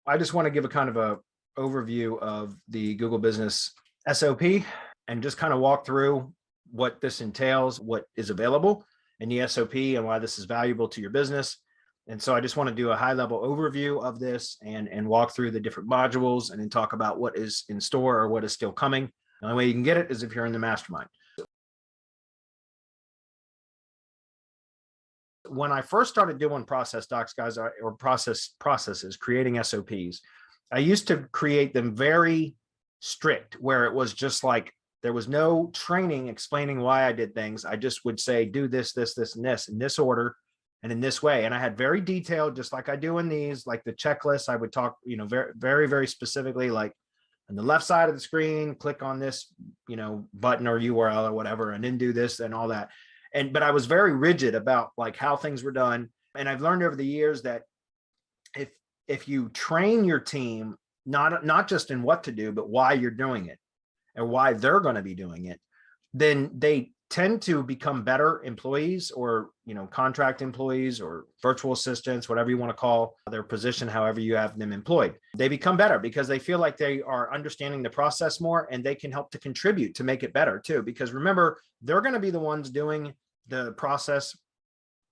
I just want to give a kind of a overview of the Google Business SOP and just kind of walk through what this entails, what is available in the SOP, and why this is valuable to your business. And so I just want to do a high level overview of this and walk through the different modules and then talk about what is in store or what is still coming. The only way you can get it is if you're in the mastermind. When I first started doing process docs, guys, or processes, creating SOPs, I used to create them very strict, where it was just like, there was no training explaining why I did things. I just would say, do this, this, this, and this in this order and in this way. And I had very detailed, just like I do in these, like the checklist, I would talk, very, very, very specifically, like on the left side of the screen, click on this, button or URL or whatever, and then do this and all that. But I was very rigid about like how things were done. And I've learned over the years that if you train your team, not just in what to do, but why you're doing it and why they're going to be doing it, then they tend to become better employees, or, contract employees or virtual assistants, whatever you want to call their position, however you have them employed. They become better because they feel like they are understanding the process more, and they can help to contribute to make it better too. Because remember, they're going to be the ones doing the process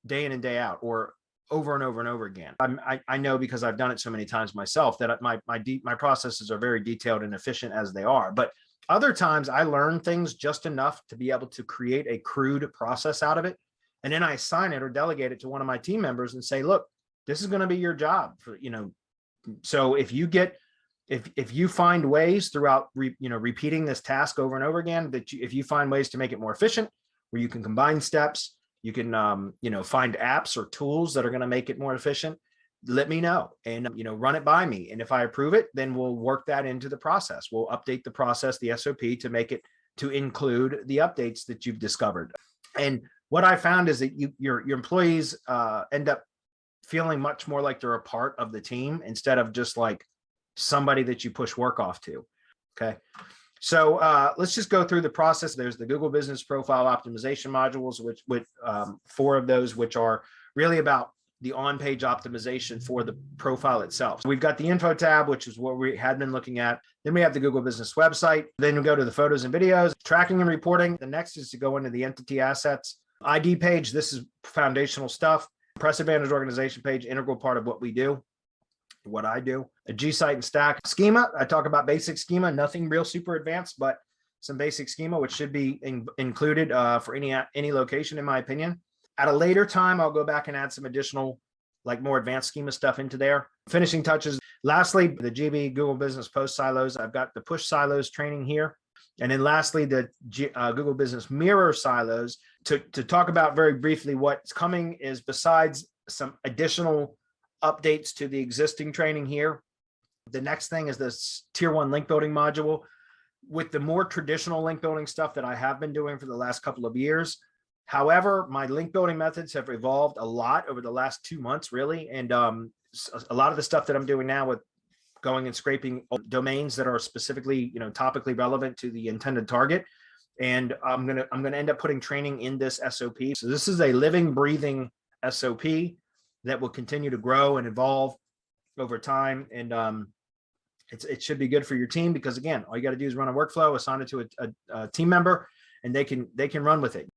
day in and day out, or over and over and over again. I know, because I've done it so many times myself, that my processes are very detailed and efficient as they are. But other times I learn things just enough to be able to create a crude process out of it. And then I assign it or delegate it to one of my team members and say, look, this is going to be your job for, so if you find ways throughout, repeating this task over and over again, if you find ways to make it more efficient, where you can combine steps, you can, find apps or tools that are going to make it more efficient, let me know and, run it by me. And if I approve it, then we'll work that into the process. We'll update the process, the SOP, to make it to include the updates that you've discovered. And what I found is that your employees end up feeling much more like they're a part of the team, instead of just like somebody that you push work off to. Okay. So let's just go through the process. There's the Google Business Profile Optimization modules, which with 4 of those, which are really about the on-page optimization for the profile itself. So we've got the info tab, which is what we had been looking at. Then we have the Google Business website. Then we go to the photos and videos, tracking and reporting. The next is to go into the entity assets. ID page, this is foundational stuff. Press Advantage organization page, integral part of what we do. What I do. A G site and stack schema. I talk about basic schema, nothing real super advanced, but some basic schema, which should be included for any location, in my opinion. At a later time, I'll go back and add some additional, like more advanced schema stuff into there. Finishing touches. Lastly, the GB Google Business Post Silos. I've got the push silos training here. And then lastly, the Google Business Mirror Silos. To talk about very briefly what's coming is, besides some additional updates to the existing training here, the next thing is this tier 1 link building module. With the more traditional link building stuff that I have been doing for the last couple of years. However, my link building methods have evolved a lot over the last 2 months, really. And a lot of the stuff that I'm doing now with going and scraping domains that are specifically, topically relevant to the intended target. And I'm gonna end up putting training in this SOP. So this is a living, breathing SOP that will continue to grow and evolve over time. And it should be good for your team, because again, all you got to do is run a workflow, assign it to a team member, and they can run with it.